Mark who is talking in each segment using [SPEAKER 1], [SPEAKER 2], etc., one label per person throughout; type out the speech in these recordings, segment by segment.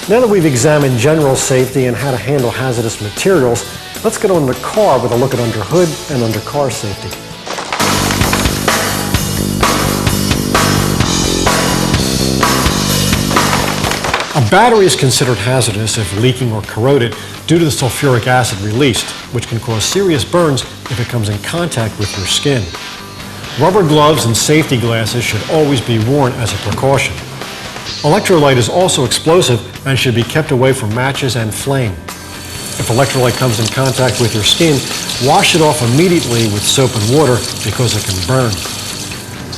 [SPEAKER 1] Now that we've examined general safety and how to handle hazardous materials, let's get on the car with a look at under hood and under car safety. A battery is considered hazardous if leaking or corroded due to the sulfuric acid released, which can cause serious burns if it comes in contact with your skin. Rubber gloves and safety glasses should always be worn as a precaution. Electrolyte is also explosive and should be kept away from matches and flame. If electrolyte comes in contact with your skin, wash it off immediately with soap and water because it can burn.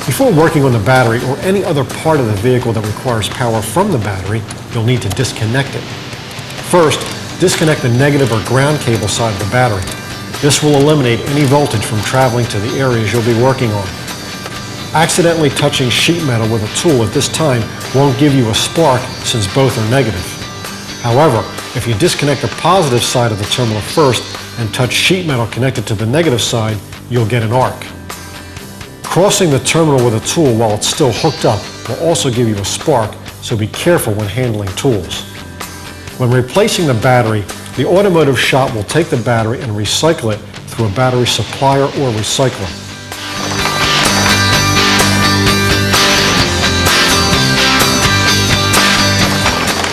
[SPEAKER 1] Before working on the battery or any other part of the vehicle that requires power from the battery, you'll need to disconnect it. First, disconnect the negative or ground cable side of the battery. This will eliminate any voltage from traveling to the areas you'll be working on. Accidentally touching sheet metal with a tool at this time won't give you a spark since both are negative. However, if you disconnect the positive side of the terminal first and touch sheet metal connected to the negative side, you'll get an arc. Crossing the terminal with a tool while it's still hooked up will also give you a spark, so be careful when handling tools. When replacing the battery, the automotive shop will take the battery and recycle it through a battery supplier or recycler.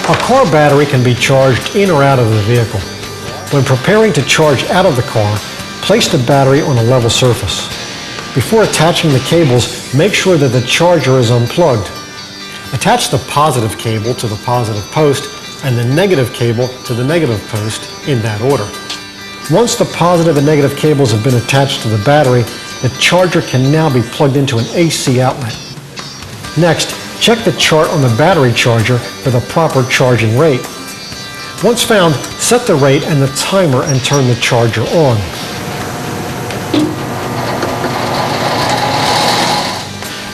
[SPEAKER 1] A car battery can be charged in or out of the vehicle. When preparing to charge out of the car, place the battery on a level surface. Before attaching the cables, make sure that the charger is unplugged. Attach the positive cable to the positive post and the negative cable to the negative post in that order. Once the positive and negative cables have been attached to the battery, the charger can now be plugged into an AC outlet. Next, check the chart on the battery charger for the proper charging rate. Once found, set the rate and the timer and turn the charger on.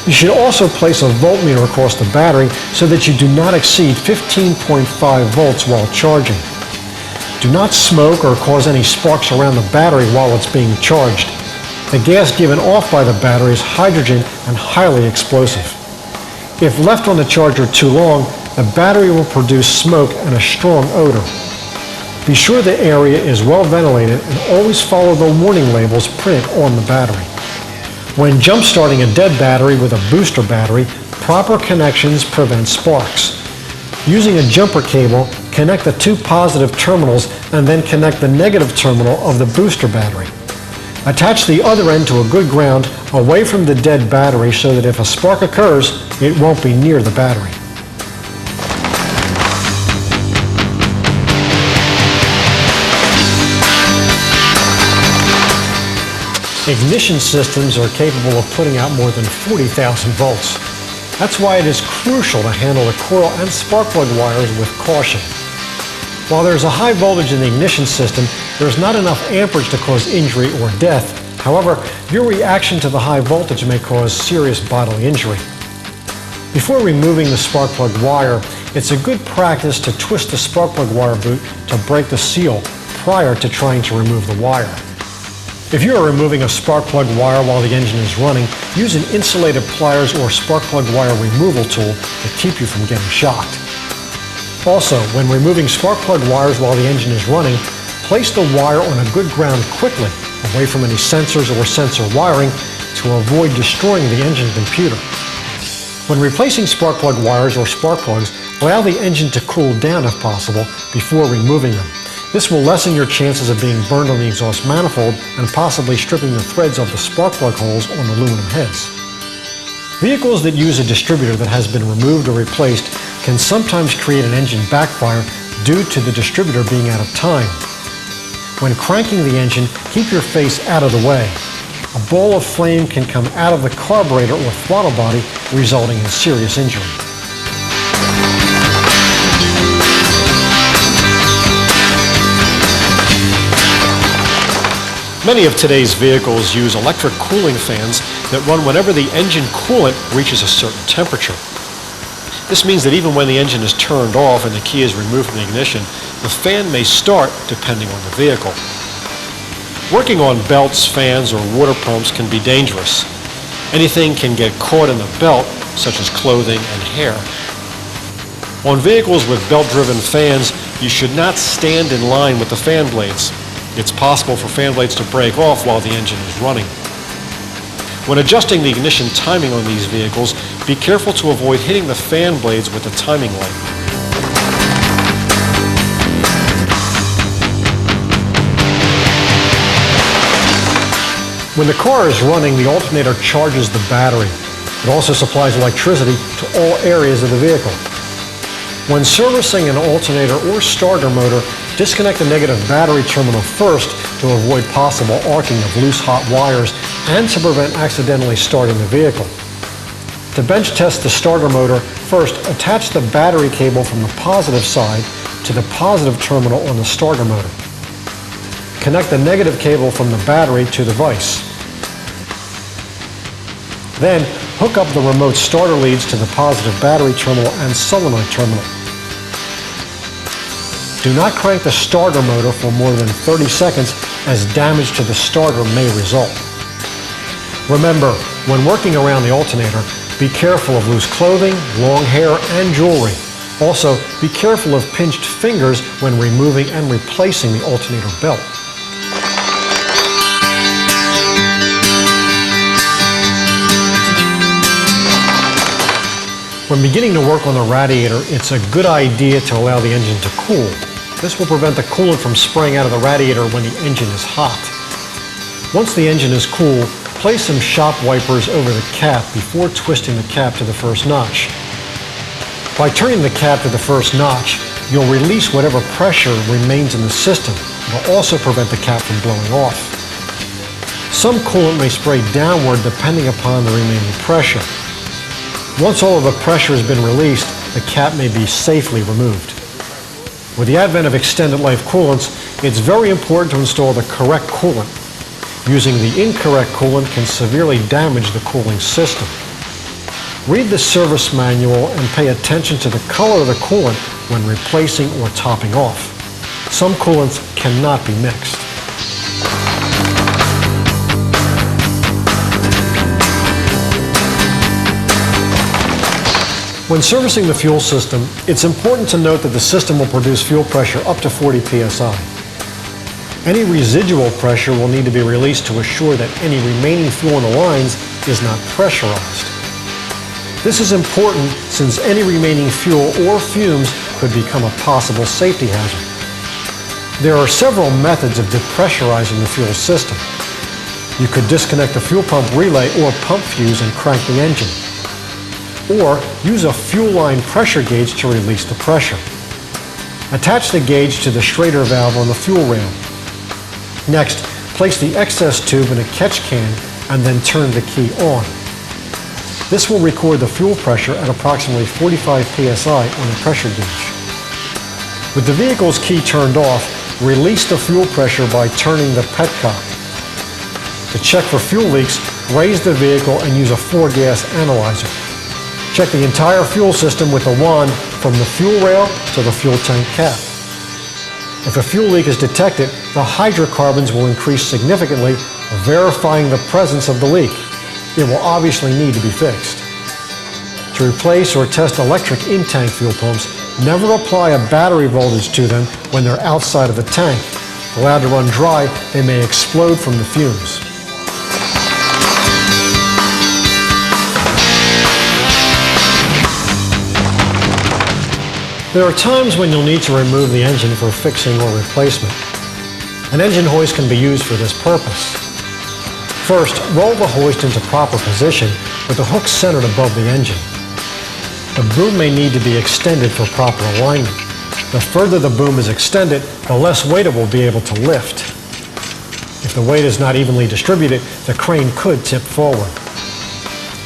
[SPEAKER 1] You should also place a voltmeter across the battery so that you do not exceed 15.5 volts while charging. Do not smoke or cause any sparks around the battery while it's being charged. The gas given off by the battery is hydrogen and highly explosive. If left on the charger too long, the battery will produce smoke and a strong odor. Be sure the area is well ventilated and always follow the warning labels printed on the battery. When jump-starting a dead battery with a booster battery, proper connections prevent sparks. Using a jumper cable, connect the two positive terminals and then connect the negative terminal of the booster battery. Attach the other end to a good ground away from the dead battery so that if a spark occurs, it won't be near the battery. Ignition systems are capable of putting out more than 40,000 volts. That's why it is crucial to handle the coil and spark plug wires with caution. While there's a high voltage in the ignition system, there's not enough amperage to cause injury or death. However, your reaction to the high voltage may cause serious bodily injury. Before removing the spark plug wire, it's a good practice to twist the spark plug wire boot to break the seal prior to trying to remove the wire. If you are removing a spark plug wire while the engine is running, use an insulated pliers or spark plug wire removal tool to keep you from getting shocked. Also, when removing spark plug wires while the engine is running, place the wire on a good ground quickly, away from any sensors or sensor wiring, to avoid destroying the engine computer. When replacing spark plug wires or spark plugs, allow the engine to cool down if possible before removing them. This will lessen your chances of being burned on the exhaust manifold and possibly stripping the threads of the spark plug holes on aluminum heads. Vehicles that use a distributor that has been removed or replaced can sometimes create an engine backfire due to the distributor being out of time. When cranking the engine, keep your face out of the way. A ball of flame can come out of the carburetor or throttle body, resulting in serious injury. Many of today's vehicles use electric cooling fans that run whenever the engine coolant reaches a certain temperature. This means that even when the engine is turned off and the key is removed from the ignition, the fan may start depending on the vehicle. Working on belts, fans, or water pumps can be dangerous. Anything can get caught in the belt, such as clothing and hair. On vehicles with belt-driven fans, you should not stand in line with the fan blades. It's possible for fan blades to break off while the engine is running. When adjusting the ignition timing on these vehicles, be careful to avoid hitting the fan blades with the timing light. When the car is running, the alternator charges the battery. It also supplies electricity to all areas of the vehicle. When servicing an alternator or starter motor, disconnect the negative battery terminal first to avoid possible arcing of loose hot wires and to prevent accidentally starting the vehicle. To bench test the starter motor, first attach the battery cable from the positive side to the positive terminal on the starter motor. Connect the negative cable from the battery to the vise. Then hook up the remote starter leads to the positive battery terminal and solenoid terminal. Do not crank the starter motor for more than 30 seconds as damage to the starter may result. Remember, when working around the alternator, be careful of loose clothing, long hair, and jewelry. Also, be careful of pinched fingers when removing and replacing the alternator belt. When beginning to work on the radiator, it's a good idea to allow the engine to cool. This will prevent the coolant from spraying out of the radiator when the engine is hot. Once the engine is cool, place some shop wipers over the cap before twisting the cap to the first notch. By turning the cap to the first notch, you'll release whatever pressure remains in the system. It will also prevent the cap from blowing off. Some coolant may spray downward depending upon the remaining pressure. Once all of the pressure has been released, the cap may be safely removed. With the advent of extended life coolants, it's very important to install the correct coolant. Using the incorrect coolant can severely damage the cooling system. Read the service manual and pay attention to the color of the coolant when replacing or topping off. Some coolants cannot be mixed. When servicing the fuel system, it's important to note that the system will produce fuel pressure up to 40 psi. Any residual pressure will need to be released to assure that any remaining fuel in the lines is not pressurized. This is important since any remaining fuel or fumes could become a possible safety hazard. There are several methods of depressurizing the fuel system. You could disconnect the fuel pump relay or pump fuse and crank the engine. Or use a fuel line pressure gauge to release the pressure. Attach the gauge to the Schrader valve on the fuel rail. Next, place the excess tube in a catch can and then turn the key on. This will record the fuel pressure at approximately 45 psi on the pressure gauge. With the vehicle's key turned off, release the fuel pressure by turning the petcock. To check for fuel leaks, raise the vehicle and use a 4-gas analyzer. Check the entire fuel system with a wand from the fuel rail to the fuel tank cap. If a fuel leak is detected, the hydrocarbons will increase significantly, verifying the presence of the leak. It will obviously need to be fixed. To replace or test electric in-tank fuel pumps, never apply a battery voltage to them when they're outside of the tank. If allowed to run dry, they may explode from the fumes. There are times when you'll need to remove the engine for fixing or replacement. An engine hoist can be used for this purpose. First, roll the hoist into proper position with the hook centered above the engine. The boom may need to be extended for proper alignment. The further the boom is extended, the less weight it will be able to lift. If the weight is not evenly distributed, the crane could tip forward.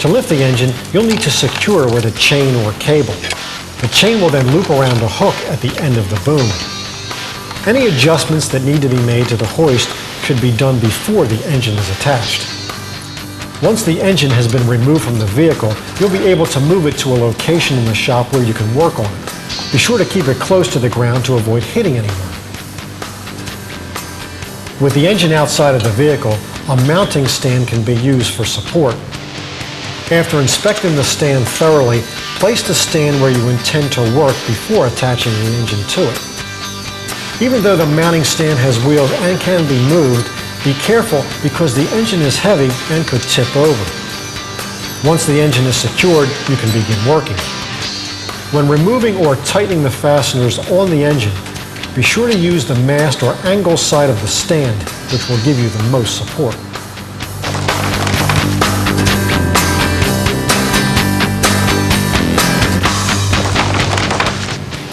[SPEAKER 1] To lift the engine, you'll need to secure with a chain or cable. The chain will then loop around the hook at the end of the boom. Any adjustments that need to be made to the hoist should be done before the engine is attached. Once the engine has been removed from the vehicle, you'll be able to move it to a location in the shop where you can work on it. Be sure to keep it close to the ground to avoid hitting anyone. With the engine outside of the vehicle, a mounting stand can be used for support. After inspecting the stand thoroughly, place the stand where you intend to work before attaching the engine to it. Even though the mounting stand has wheels and can be moved, be careful because the engine is heavy and could tip over. Once the engine is secured, you can begin working. When removing or tightening the fasteners on the engine, be sure to use the mast or angle side of the stand, which will give you the most support.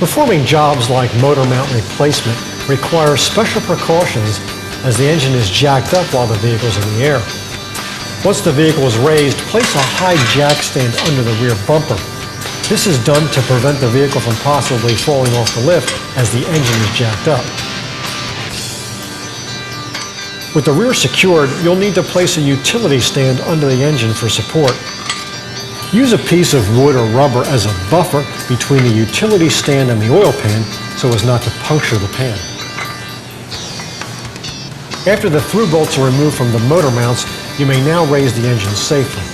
[SPEAKER 1] Performing jobs like motor mount replacement requires special precautions as the engine is jacked up while the vehicle is in the air. Once the vehicle is raised, place a high jack stand under the rear bumper. This is done to prevent the vehicle from possibly falling off the lift as the engine is jacked up. With the rear secured, you'll need to place a utility stand under the engine for support. Use a piece of wood or rubber as a buffer between the utility stand and the oil pan so as not to puncture the pan. After the through bolts are removed from the motor mounts, you may now raise the engine safely.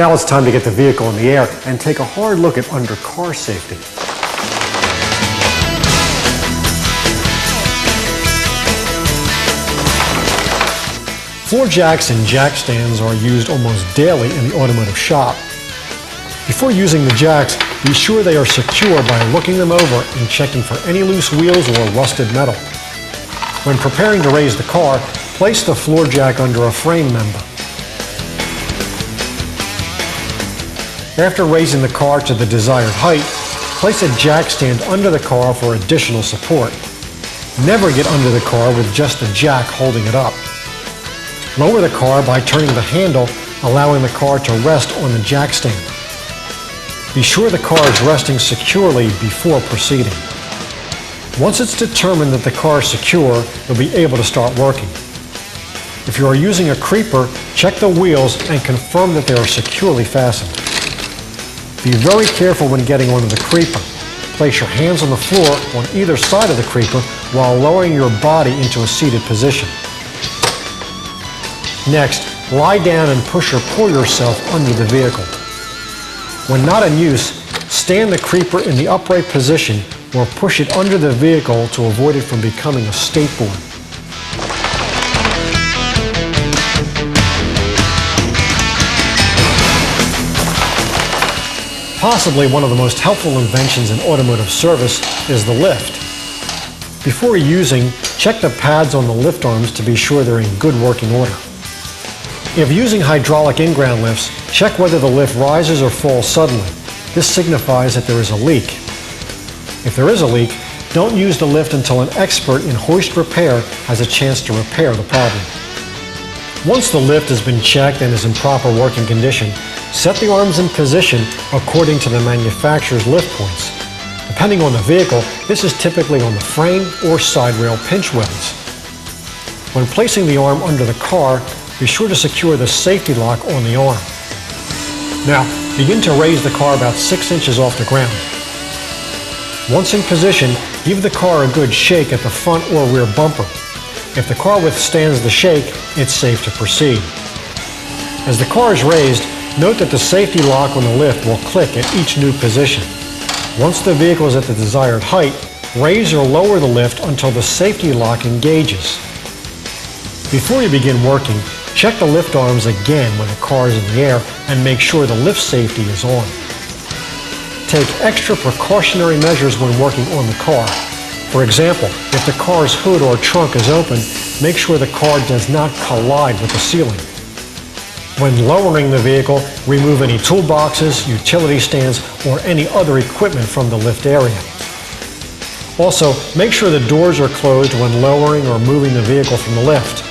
[SPEAKER 1] Now it's time to get the vehicle in the air and take a hard look at under-car safety. Floor jacks and jack stands are used almost daily in the automotive shop. Before using the jacks, be sure they are secure by looking them over and checking for any loose wheels or rusted metal. When preparing to raise the car, place the floor jack under a frame member. After raising the car to the desired height, place a jack stand under the car for additional support. Never get under the car with just the jack holding it up. Lower the car by turning the handle, allowing the car to rest on the jack stand. Be sure the car is resting securely before proceeding. Once it's determined that the car is secure, you'll be able to start working. If you are using a creeper, check the wheels and confirm that they are securely fastened. Be very careful when getting onto the creeper. Place your hands on the floor on either side of the creeper while lowering your body into a seated position. Next, lie down and push or pull yourself under the vehicle. When not in use, stand the creeper in the upright position or push it under the vehicle to avoid it from becoming a skateboard. Possibly one of the most helpful inventions in automotive service is the lift. Before using, check the pads on the lift arms to be sure they're in good working order. If using hydraulic in-ground lifts, check whether the lift rises or falls suddenly. This signifies that there is a leak. If there is a leak, don't use the lift until an expert in hoist repair has a chance to repair the problem. Once the lift has been checked and is in proper working condition, set the arms in position according to the manufacturer's lift points. Depending on the vehicle, this is typically on the frame or side rail pinch welds. When placing the arm under the car, be sure to secure the safety lock on the arm. Now, begin to raise the car about 6 inches off the ground. Once in position, give the car a good shake at the front or rear bumper. If the car withstands the shake, it's safe to proceed. As the car is raised, note that the safety lock on the lift will click at each new position. Once the vehicle is at the desired height, raise or lower the lift until the safety lock engages. Before you begin working, check the lift arms again when the car is in the air and make sure the lift safety is on. Take extra precautionary measures when working on the car. For example, if the car's hood or trunk is open, make sure the car does not collide with the ceiling. When lowering the vehicle, remove any toolboxes, utility stands, or any other equipment from the lift area. Also, make sure the doors are closed when lowering or moving the vehicle from the lift.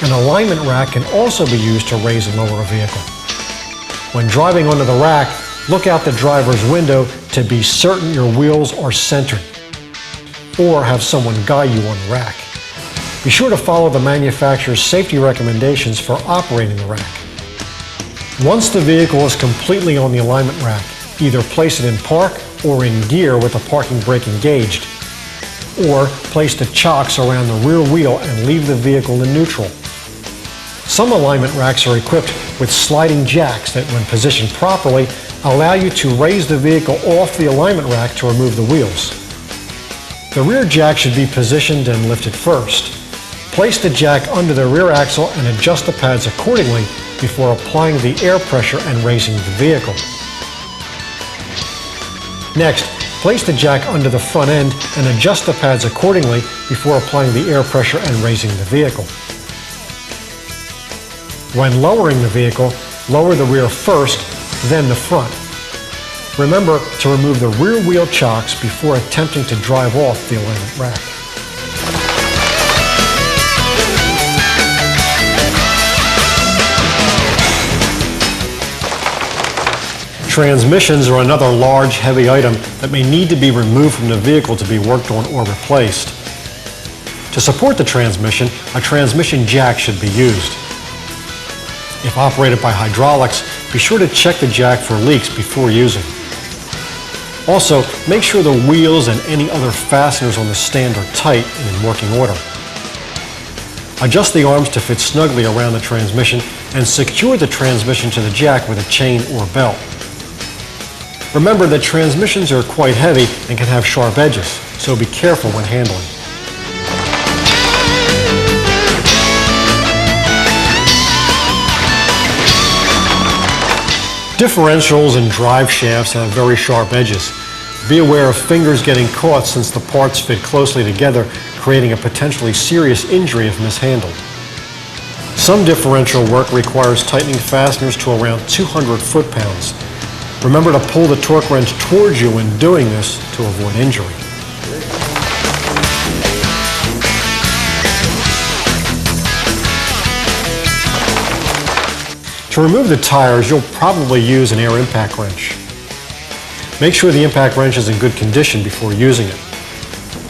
[SPEAKER 1] An alignment rack can also be used to raise and lower a vehicle. When driving onto the rack, look out the driver's window to be certain your wheels are centered, or have someone guide you on the rack. Be sure to follow the manufacturer's safety recommendations for operating the rack. Once the vehicle is completely on the alignment rack, either place it in park or in gear with the parking brake engaged, or place the chocks around the rear wheel and leave the vehicle in neutral. Some alignment racks are equipped with sliding jacks that, when positioned properly, allow you to raise the vehicle off the alignment rack to remove the wheels. The rear jack should be positioned and lifted first. Place the jack under the rear axle and adjust the pads accordingly before applying the air pressure and raising the vehicle. Next, place the jack under the front end and adjust the pads accordingly before applying the air pressure and raising the vehicle. When lowering the vehicle, lower the rear first, then the front. Remember to remove the rear wheel chocks before attempting to drive off the alignment rack. Transmissions are another large, heavy item that may need to be removed from the vehicle to be worked on or replaced. To support the transmission, a transmission jack should be used. If operated by hydraulics, be sure to check the jack for leaks before using. Also, make sure the wheels and any other fasteners on the stand are tight and in working order. Adjust the arms to fit snugly around the transmission and secure the transmission to the jack with a chain or belt. Remember that transmissions are quite heavy and can have sharp edges, so be careful when handling. Differentials and drive shafts have very sharp edges. Be aware of fingers getting caught since the parts fit closely together, creating a potentially serious injury if mishandled. Some differential work requires tightening fasteners to around 200 foot-pounds. Remember to pull the torque wrench towards you when doing this to avoid injury. To remove the tires, you'll probably use an air impact wrench. Make sure the impact wrench is in good condition before using it.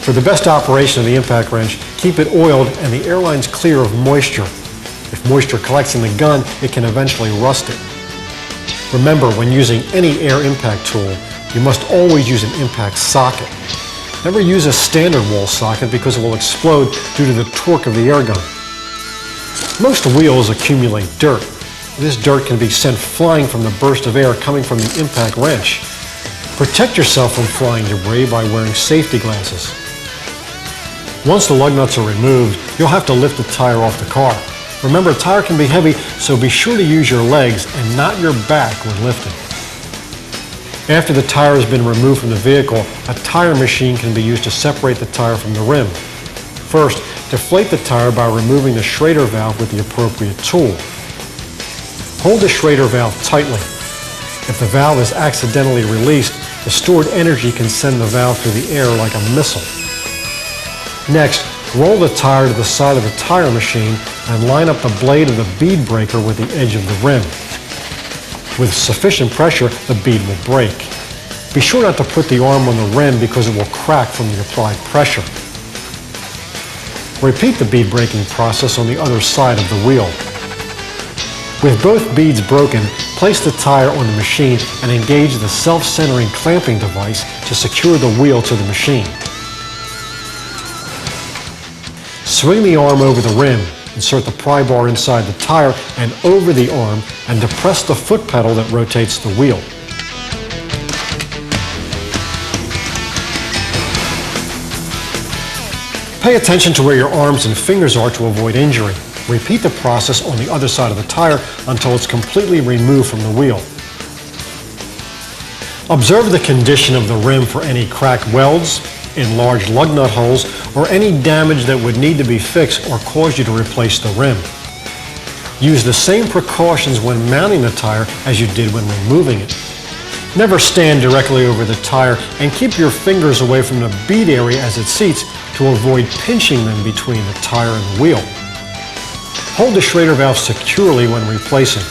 [SPEAKER 1] For the best operation of the impact wrench, keep it oiled and the air lines clear of moisture. If moisture collects in the gun, it can eventually rust it. Remember, when using any air impact tool, you must always use an impact socket. Never use a standard wall socket because it will explode due to the torque of the air gun. Most wheels accumulate dirt. This dirt can be sent flying from the burst of air coming from the impact wrench. Protect yourself from flying debris by wearing safety glasses. Once the lug nuts are removed, you'll have to lift the tire off the car. Remember, a tire can be heavy, so be sure to use your legs and not your back when lifting. After the tire has been removed from the vehicle, a tire machine can be used to separate the tire from the rim. First, deflate the tire by removing the Schrader valve with the appropriate tool. Hold the Schrader valve tightly. If the valve is accidentally released, the stored energy can send the valve through the air like a missile. Next, roll the tire to the side of the tire machine and line up the blade of the bead breaker with the edge of the rim. With sufficient pressure, the bead will break. Be sure not to put the arm on the rim because it will crack from the applied pressure. Repeat the bead breaking process on the other side of the wheel. With both beads broken, place the tire on the machine and engage the self-centering clamping device to secure the wheel to the machine. Swing the arm over the rim, insert the pry bar inside the tire and over the arm, and depress the foot pedal that rotates the wheel. Pay attention to where your arms and fingers are to avoid injury. Repeat the process on the other side of the tire until it's completely removed from the wheel. Observe the condition of the rim for any cracked welds, enlarged lug nut holes, or any damage that would need to be fixed or cause you to replace the rim. Use the same precautions when mounting the tire as you did when removing it. Never stand directly over the tire and keep your fingers away from the bead area as it seats to avoid pinching them between the tire and the wheel. Hold the Schrader valve securely when replacing.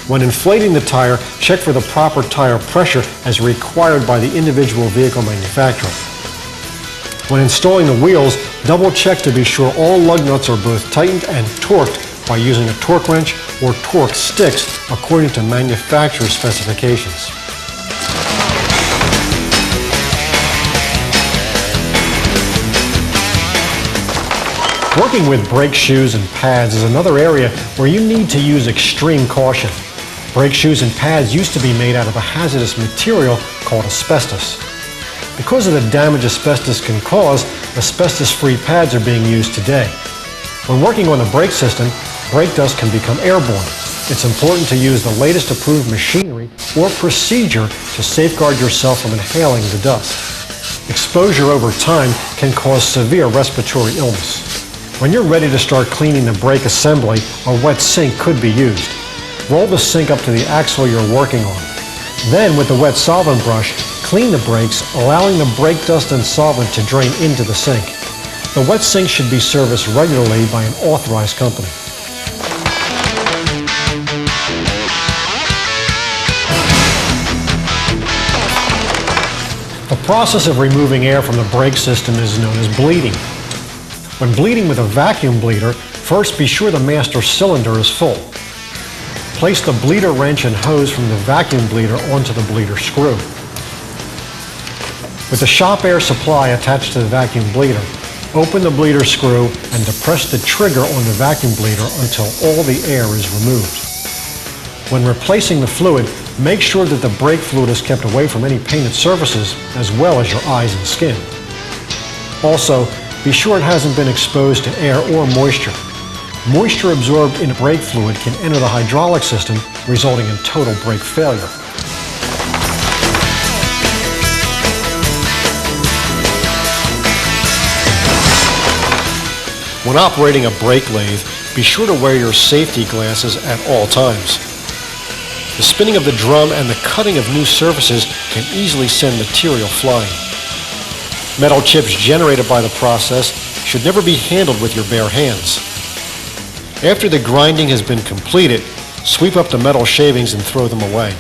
[SPEAKER 1] When inflating the tire, check for the proper tire pressure as required by the individual vehicle manufacturer. When installing the wheels, double check to be sure all lug nuts are both tightened and torqued by using a torque wrench or torque sticks according to manufacturer's specifications. Working with brake shoes and pads is another area where you need to use extreme caution. Brake shoes and pads used to be made out of a hazardous material called asbestos. Because of the damage asbestos can cause, asbestos-free pads are being used today. When working on the brake system, brake dust can become airborne. It's important to use the latest approved machinery or procedure to safeguard yourself from inhaling the dust. Exposure over time can cause severe respiratory illness. When you're ready to start cleaning the brake assembly, a wet sink could be used. Roll the sink up to the axle you're working on. Then, with the wet solvent brush, clean the brakes, allowing the brake dust and solvent to drain into the sink. The wet sink should be serviced regularly by an authorized company. The process of removing air from the brake system is known as bleeding. When bleeding with a vacuum bleeder, first be sure the master cylinder is full. Place the bleeder wrench and hose from the vacuum bleeder onto the bleeder screw. With the shop air supply attached to the vacuum bleeder, open the bleeder screw and depress the trigger on the vacuum bleeder until all the air is removed. When replacing the fluid, make sure that the brake fluid is kept away from any painted surfaces as well as your eyes and skin. Also, be sure it hasn't been exposed to air or moisture. Moisture absorbed in brake fluid can enter the hydraulic system, resulting in total brake failure. When operating a brake lathe, be sure to wear your safety glasses at all times. The spinning of the drum and the cutting of new surfaces can easily send material flying. Metal chips generated by the process should never be handled with your bare hands. After the grinding has been completed, sweep up the metal shavings and throw them away.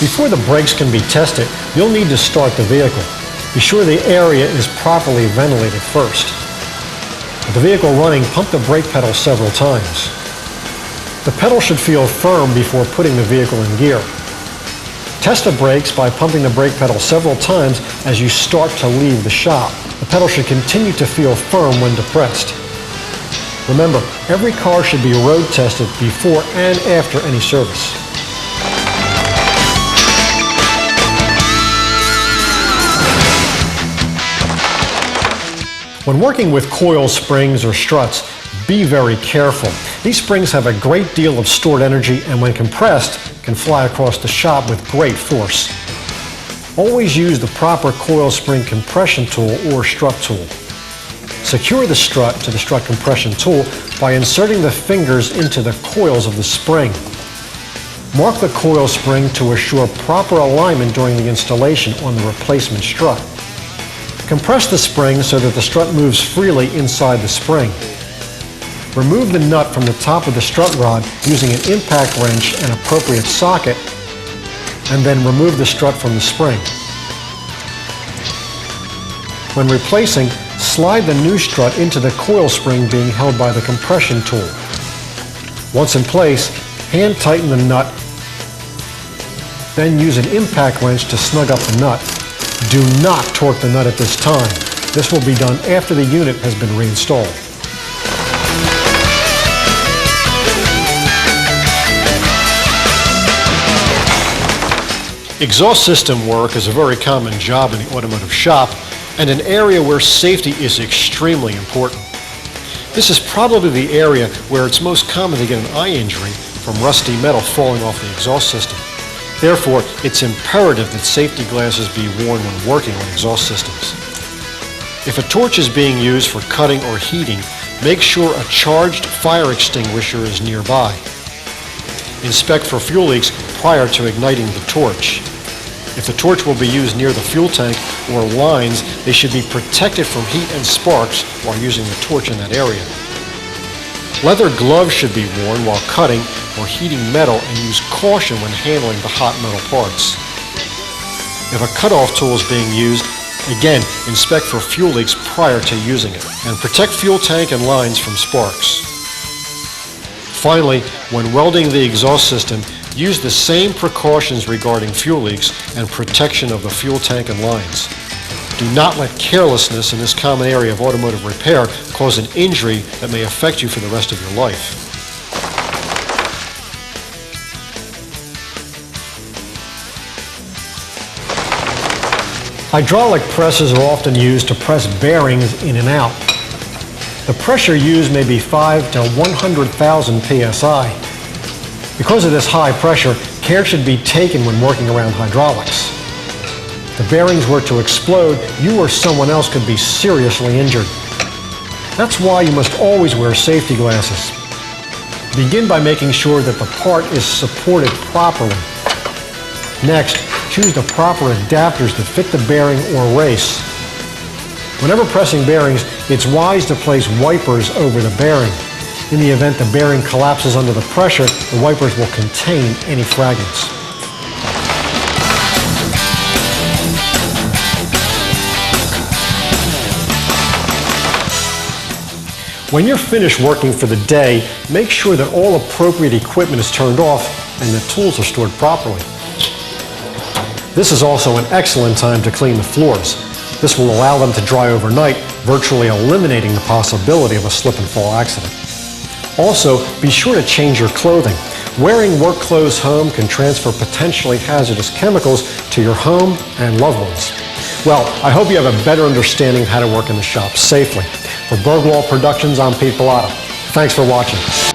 [SPEAKER 1] Before the brakes can be tested, you'll need to start the vehicle. Be sure the area is properly ventilated first. With the vehicle running, pump the brake pedal several times. The pedal should feel firm before putting the vehicle in gear. Test the brakes by pumping the brake pedal several times as you start to leave the shop. The pedal should continue to feel firm when depressed. Remember, every car should be road tested before and after any service. When working with coil springs or struts, be very careful. These springs have a great deal of stored energy and when compressed, can fly across the shop with great force. Always use the proper coil spring compression tool or strut tool. Secure the strut to the strut compression tool by inserting the fingers into the coils of the spring. Mark the coil spring to assure proper alignment during the installation on the replacement strut. Compress the spring so that the strut moves freely inside the spring. Remove the nut from the top of the strut rod using an impact wrench and appropriate socket, and then remove the strut from the spring. When replacing, slide the new strut into the coil spring being held by the compression tool. Once in place, hand tighten the nut, then use an impact wrench to snug up the nut. Do not torque the nut at this time. This will be done after the unit has been reinstalled. Exhaust system work is a very common job in the automotive shop and an area where safety is extremely important. This is probably the area where it's most common to get an eye injury from rusty metal falling off the exhaust system. Therefore, it's imperative that safety glasses be worn when working on exhaust systems. If a torch is being used for cutting or heating, make sure a charged fire extinguisher is nearby. Inspect for fuel leaks prior to igniting the torch. If the torch will be used near the fuel tank or lines, they should be protected from heat and sparks while using the torch in that area. Leather gloves should be worn while cutting or heating metal and use caution when handling the hot metal parts. If a cutoff tool is being used, again, inspect for fuel leaks prior to using it and protect fuel tank and lines from sparks. Finally, when welding the exhaust system, Use the same precautions regarding fuel leaks and protection of the fuel tank and lines. Do not let carelessness in this common area of automotive repair cause an injury that may affect you for the rest of your life. Hydraulic presses are often used to press bearings in and out. The pressure used may be 5 to 100,000 psi. Because of this high pressure, care should be taken when working around hydraulics. If the bearings were to explode, you or someone else could be seriously injured. That's why you must always wear safety glasses. Begin by making sure that the part is supported properly. Next, choose the proper adapters to fit the bearing or race. Whenever pressing bearings, it's wise to place wipers over the bearing. In the event the bearing collapses under the pressure, the wipers will contain any fragments. When you're finished working for the day, make sure that all appropriate equipment is turned off and the tools are stored properly. This is also an excellent time to clean the floors. This will allow them to dry overnight, virtually eliminating the possibility of a slip and fall accident. Also, be sure to change your clothing. Wearing work clothes home can transfer potentially hazardous chemicals to your home and loved ones. Well, I hope you have a better understanding of how to work in the shop safely. For Bergwall Productions, I'm Pete Pilata. Thanks for watching.